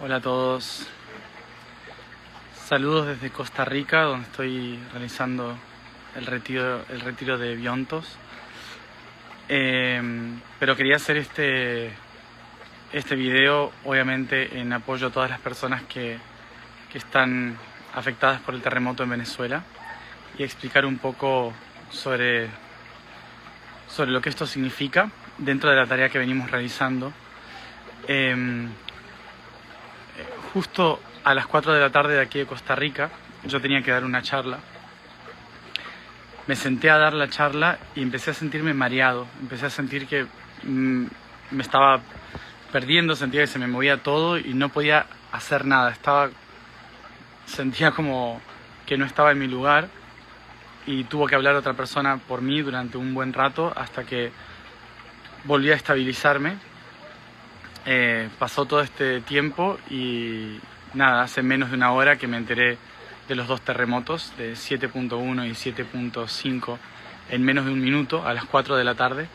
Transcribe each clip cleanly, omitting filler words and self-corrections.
Hola a todos, saludos desde Costa Rica, donde estoy realizando el retiro de Biontos. Pero quería hacer este video obviamente en apoyo a todas las personas que están afectadas por el terremoto en Venezuela y explicar un poco sobre lo que esto significa dentro de la tarea que venimos realizando. Justo a las 4 de la tarde de aquí de Costa Rica, yo tenía que dar una charla. Me senté a dar la charla y empecé a sentirme mareado. Empecé a sentir que me estaba perdiendo, sentía que se me movía todo y no podía hacer nada. Sentía como que no estaba en mi lugar y tuvo que hablar otra persona por mí durante un buen rato hasta que volví a estabilizarme. Pasó todo este tiempo y nada, hace menos de una hora que me enteré de los dos terremotos de 7.1 y 7.5 en menos de un minuto, a las 4 de la tarde,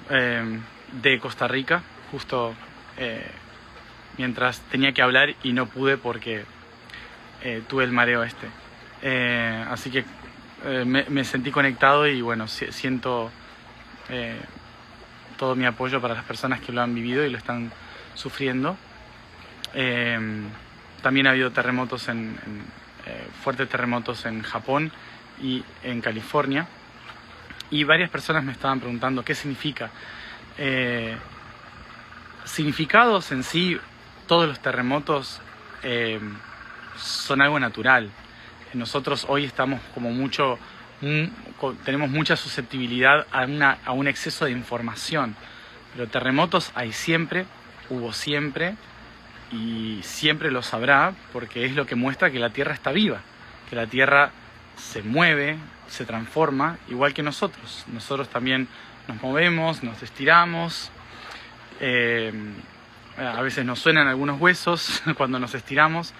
de Costa Rica, justo mientras tenía que hablar y no pude porque tuve el mareo este. Así que me sentí conectado y bueno, siento todo mi apoyo para las personas que lo han vivido y lo están sufriendo. También ha habido terremotos fuertes terremotos en Japón y en California, y varias personas me estaban preguntando qué significa. Significados en sí, todos los terremotos son algo natural. Nosotros hoy estamos tenemos mucha susceptibilidad a un exceso de información, pero terremotos hay siempre, hubo siempre y siempre lo sabrá, porque es lo que muestra que la Tierra está viva, que la Tierra se mueve, se transforma, igual que nosotros. Nosotros también nos movemos, nos estiramos, a veces nos suenan algunos huesos cuando nos estiramos.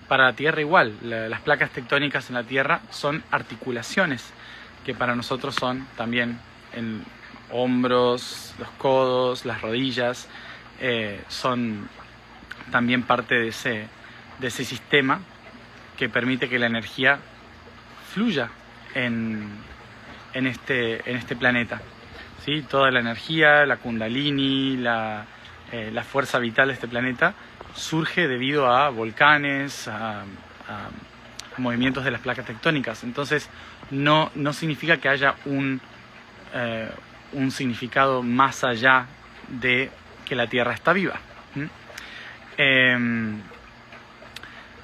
Para la Tierra igual, las placas tectónicas en la Tierra son articulaciones que para nosotros son también en hombros, los codos, las rodillas, son también parte de ese sistema que permite que la energía fluya en este planeta, ¿sí? Toda la energía, la kundalini, la fuerza vital de este planeta surge debido a volcanes, a movimientos de las placas tectónicas. Entonces no significa que haya un significado más allá de que la Tierra está viva.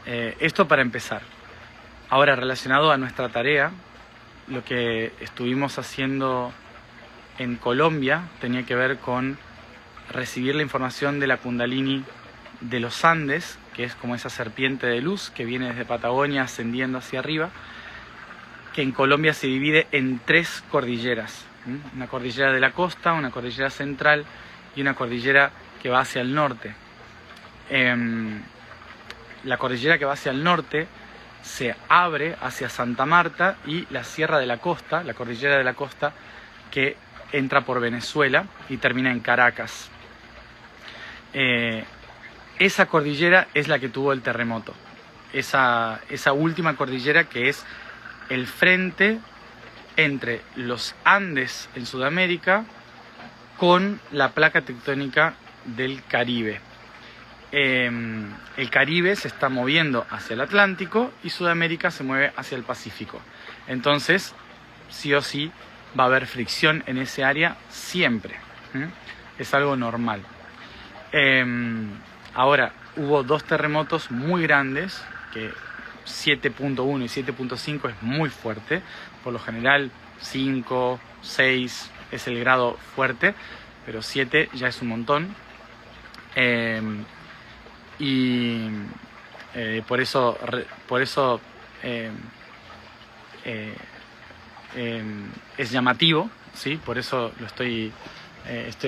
Esto para empezar. Ahora, relacionado a nuestra tarea, lo que estuvimos haciendo en Colombia tenía que ver con recibir la información de la Kundalini de los Andes, que es como esa serpiente de luz que viene desde Patagonia ascendiendo hacia arriba, que en Colombia se divide en 3 cordilleras. Una cordillera de la costa, una cordillera central y una cordillera que va hacia el norte. La cordillera que va hacia el norte se abre hacia Santa Marta, y la Sierra de la Costa, la cordillera de la costa, que entra por Venezuela y termina en Caracas. Esa cordillera es la que tuvo el terremoto. Esa última cordillera, que es el frente entre los Andes en Sudamérica con la placa tectónica del Caribe. El Caribe se está moviendo hacia el Atlántico y Sudamérica se mueve hacia el Pacífico. Entonces, sí o sí, va a haber fricción en ese área siempre. Es algo normal. Ahora, hubo 2 terremotos muy grandes, que 7.1 y 7.5 es muy fuerte. Por lo general 5, 6 es el grado fuerte, pero 7 ya es un montón. Por eso es llamativo, ¿sí? Por eso estoy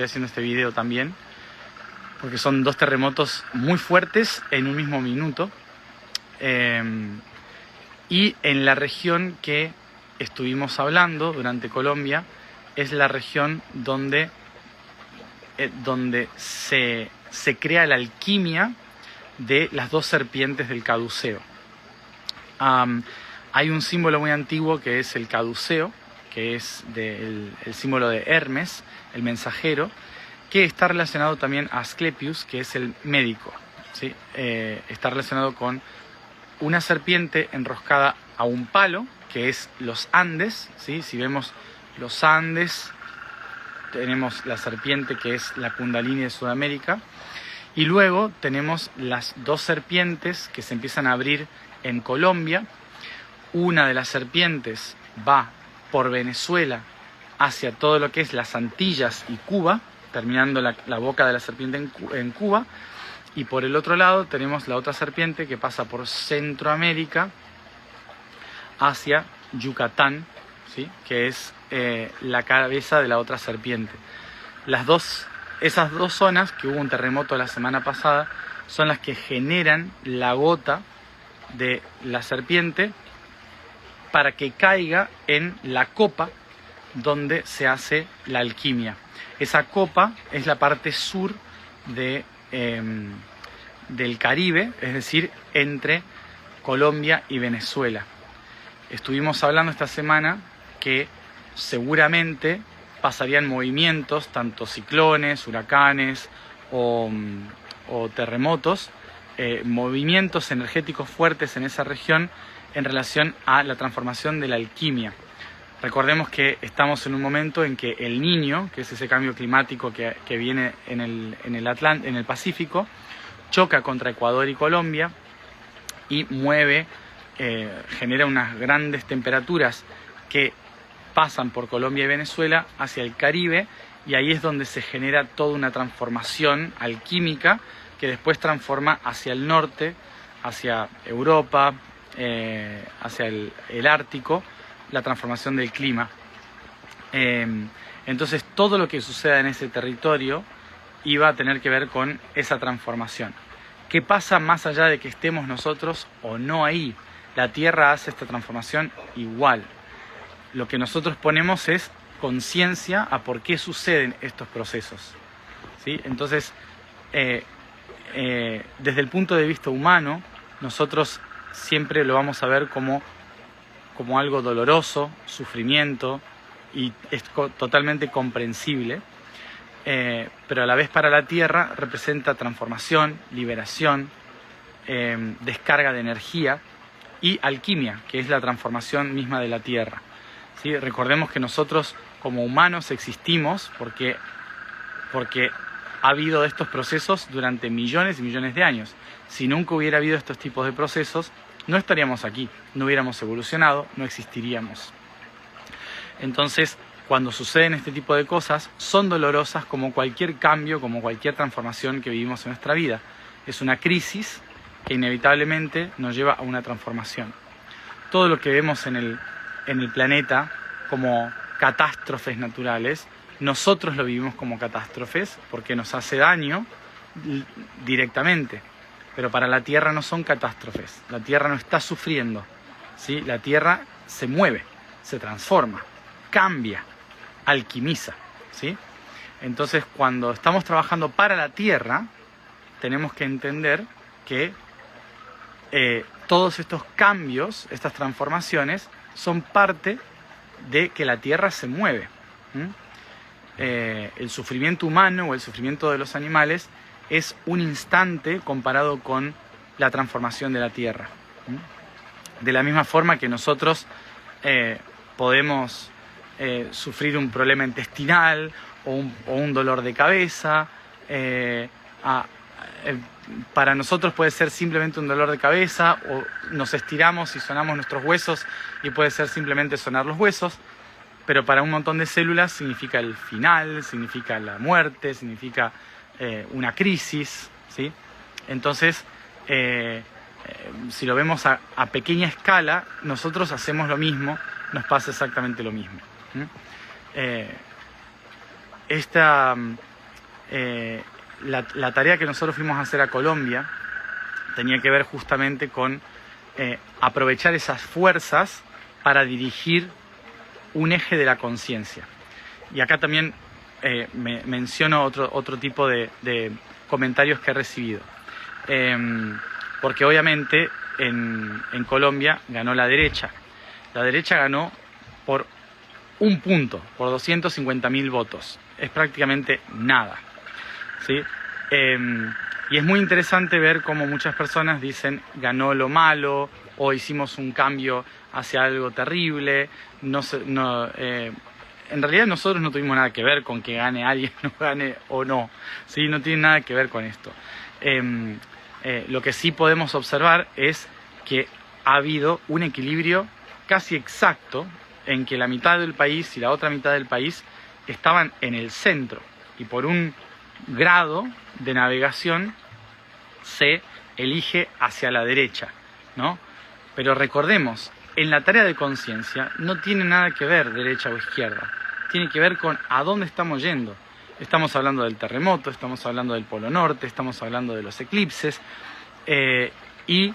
haciendo este video también, porque son 2 terremotos muy fuertes en un mismo minuto. Y en la región que estuvimos hablando durante Colombia, es la región donde donde se crea la alquimia de las dos serpientes del caduceo. Hay un símbolo muy antiguo que es el caduceo, que es el símbolo de Hermes, el mensajero, que está relacionado también a Asclepius, que es el médico, ¿sí? Está relacionado con una serpiente enroscada a un palo, que es los Andes, ¿sí? Si vemos los Andes, tenemos la serpiente que es la Kundalini de Sudamérica, y luego tenemos las dos serpientes que se empiezan a abrir en Colombia. Una de las serpientes va por Venezuela hacia todo lo que es las Antillas y Cuba, terminando la boca de la serpiente en Cuba, y por el otro lado tenemos la otra serpiente que pasa por Centroamérica hacia Yucatán, ¿sí? Que es la cabeza de la otra serpiente. Esas dos zonas, que hubo un terremoto la semana pasada, son las que generan la gota de la serpiente para que caiga en la copa donde se hace la alquimia. Esa copa es la parte sur del Caribe, es decir, entre Colombia y Venezuela. Estuvimos hablando esta semana que seguramente pasarían movimientos, tanto ciclones, huracanes o terremotos, movimientos energéticos fuertes en esa región en relación a la transformación de la alquimia. Recordemos que estamos en un momento en que el Niño, que es ese cambio climático que viene en el Pacífico, choca contra Ecuador y Colombia y genera unas grandes temperaturas que pasan por Colombia y Venezuela hacia el Caribe, y ahí es donde se genera toda una transformación alquímica que después transforma hacia el norte, hacia Europa, hacia el Ártico, la transformación del clima. Entonces todo lo que suceda en ese territorio iba a tener que ver con esa transformación. ¿Qué pasa más allá de que estemos nosotros o no ahí? La Tierra hace esta transformación igual. Lo que nosotros ponemos es conciencia a por qué suceden estos procesos, ¿sí? Entonces, desde el punto de vista humano, nosotros siempre lo vamos a ver como algo doloroso, sufrimiento, y es totalmente comprensible, pero a la vez para la Tierra representa transformación, liberación, descarga de energía y alquimia, que es la transformación misma de la Tierra, ¿sí? Recordemos que nosotros como humanos existimos porque ha habido estos procesos durante millones y millones de años. Si nunca hubiera habido estos tipos de procesos, no estaríamos aquí, no hubiéramos evolucionado, no existiríamos. Entonces, cuando suceden este tipo de cosas, son dolorosas como cualquier cambio, como cualquier transformación que vivimos en nuestra vida. Es una crisis que inevitablemente nos lleva a una transformación. Todo lo que vemos en el planeta como catástrofes naturales, nosotros lo vivimos como catástrofes porque nos hace daño directamente. Pero para la Tierra no son catástrofes. La Tierra no está sufriendo, ¿sí? La Tierra se mueve, se transforma, cambia, alquimiza, ¿sí? Entonces, cuando estamos trabajando para la Tierra, tenemos que entender que todos estos cambios, estas transformaciones, son parte de que la Tierra se mueve. El sufrimiento humano o el sufrimiento de los animales es un instante comparado con la transformación de la Tierra. De la misma forma que nosotros podemos sufrir un problema intestinal o un dolor de cabeza, para nosotros puede ser simplemente un dolor de cabeza, o nos estiramos y sonamos nuestros huesos y puede ser simplemente sonar los huesos, pero para un montón de células significa el final, significa la muerte, significa una crisis, ¿sí? Entonces, si lo vemos a pequeña escala, nosotros hacemos lo mismo, nos pasa exactamente lo mismo. La tarea que nosotros fuimos a hacer a Colombia tenía que ver justamente con aprovechar esas fuerzas para dirigir un eje de la conciencia. Y acá también menciono otro tipo de comentarios que he recibido. Porque obviamente en Colombia ganó la derecha. La derecha ganó por un punto, por 250.000 votos. Es prácticamente nada, ¿sí? Y es muy interesante ver cómo muchas personas dicen ganó lo malo o hicimos un cambio hacia algo terrible. En realidad nosotros no tuvimos nada que ver con que gane alguien, no gane o no, ¿sí? No tiene nada que ver con esto. Lo que sí podemos observar es que ha habido un equilibrio casi exacto en que la mitad del país y la otra mitad del país estaban en el centro, y por un grado de navegación se elige hacia la derecha, ¿no? Pero recordemos, en la tarea de conciencia no tiene nada que ver derecha o izquierda, tiene que ver con a dónde estamos yendo. Estamos hablando del terremoto, estamos hablando del Polo Norte, estamos hablando de los eclipses, y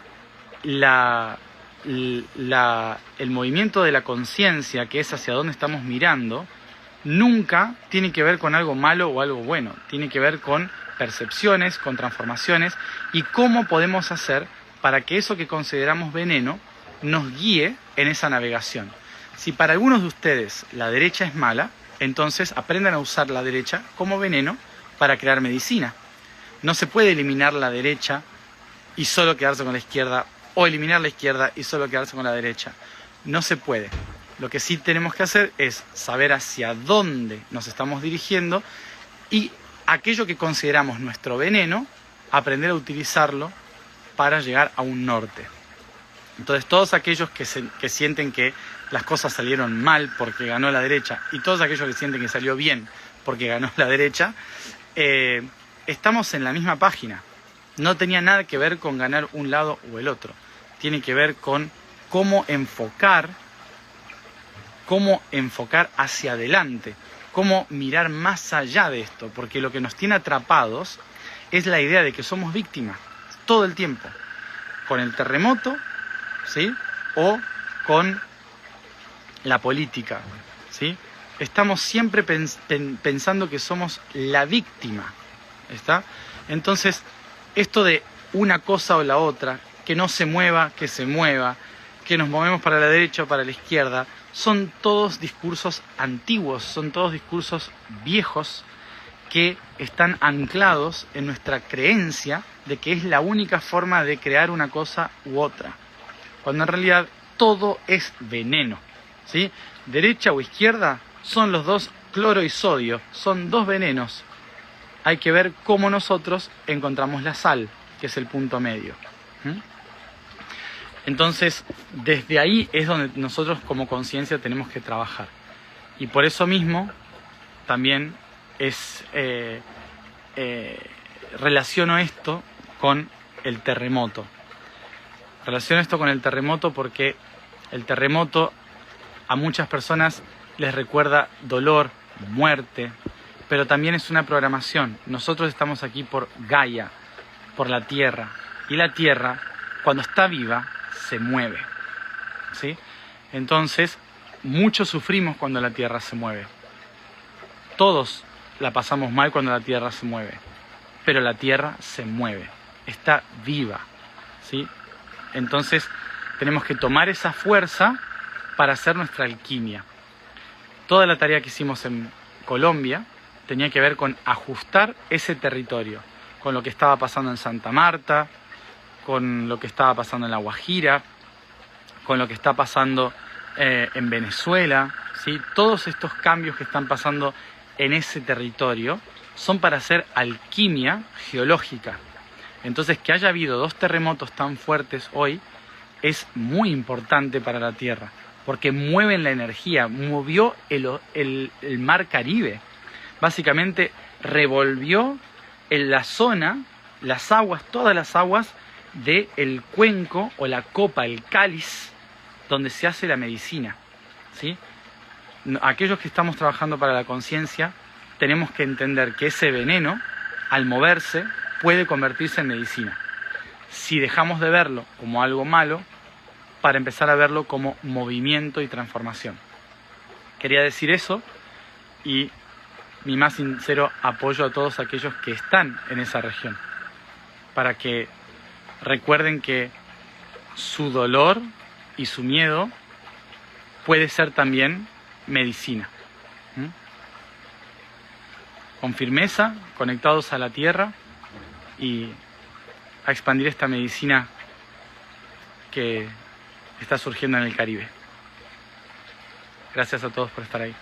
el movimiento de la conciencia, que es hacia dónde estamos mirando, nunca tiene que ver con algo malo o algo bueno, tiene que ver con percepciones, con transformaciones, y cómo podemos hacer para que eso que consideramos veneno nos guíe en esa navegación. Si para algunos de ustedes la derecha es mala, entonces aprendan a usar la derecha como veneno para crear medicina. No se puede eliminar la derecha y solo quedarse con la izquierda, o eliminar la izquierda y solo quedarse con la derecha. No se puede. Lo que sí tenemos que hacer es saber hacia dónde nos estamos dirigiendo y aquello que consideramos nuestro veneno, aprender a utilizarlo para llegar a un norte. Entonces todos aquellos que sienten que las cosas salieron mal porque ganó la derecha, y todos aquellos que sienten que salió bien porque ganó la derecha, estamos en la misma página. No tenía nada que ver con ganar un lado o el otro. Tiene que ver con cómo enfocar hacia adelante, cómo mirar más allá de esto, porque lo que nos tiene atrapados es la idea de que somos víctimas todo el tiempo, con el terremoto, ¿sí? O con la política, ¿sí? Estamos siempre pensando que somos la víctima, ¿está? Entonces, esto de una cosa o la otra, que no se mueva, que se mueva, que nos movemos para la derecha o para la izquierda, son todos discursos antiguos, son todos discursos viejos que están anclados en nuestra creencia de que es la única forma de crear una cosa u otra, cuando en realidad todo es veneno, ¿sí? Derecha o izquierda son los dos cloro y sodio, son dos venenos. Hay que ver cómo nosotros encontramos la sal, que es el punto medio. Entonces, desde ahí es donde nosotros como conciencia tenemos que trabajar. Y por eso mismo también relaciono esto con el terremoto. Relaciono esto con el terremoto porque el terremoto a muchas personas les recuerda dolor, muerte, pero también es una programación. Nosotros estamos aquí por Gaia, por la Tierra, y la Tierra, cuando está viva, se mueve, ¿sí? Entonces, muchos sufrimos cuando la Tierra se mueve. Todos la pasamos mal cuando la Tierra se mueve, pero la Tierra se mueve, está viva, ¿sí? Entonces, tenemos que tomar esa fuerza para hacer nuestra alquimia. Toda la tarea que hicimos en Colombia tenía que ver con ajustar ese territorio, con lo que estaba pasando en Santa Marta, con lo que estaba pasando en La Guajira, con lo que está pasando en Venezuela, ¿sí? Todos estos cambios que están pasando en ese territorio son para hacer alquimia geológica. Entonces, que haya habido 2 terremotos tan fuertes hoy es muy importante para la Tierra, porque mueven la energía, movió el mar Caribe. Básicamente revolvió en la zona las aguas, todas las aguas del cuenco o la copa, el cáliz, donde se hace la medicina, ¿sí? Aquellos que estamos trabajando para la conciencia tenemos que entender que ese veneno, al moverse, puede convertirse en medicina. Si dejamos de verlo como algo malo, para empezar a verlo como movimiento y transformación. Quería decir eso y mi más sincero apoyo a todos aquellos que están en esa región, para que recuerden que su dolor y su miedo puede ser también medicina. Con firmeza, conectados a la tierra y a expandir esta medicina que está surgiendo en el Caribe. Gracias a todos por estar ahí.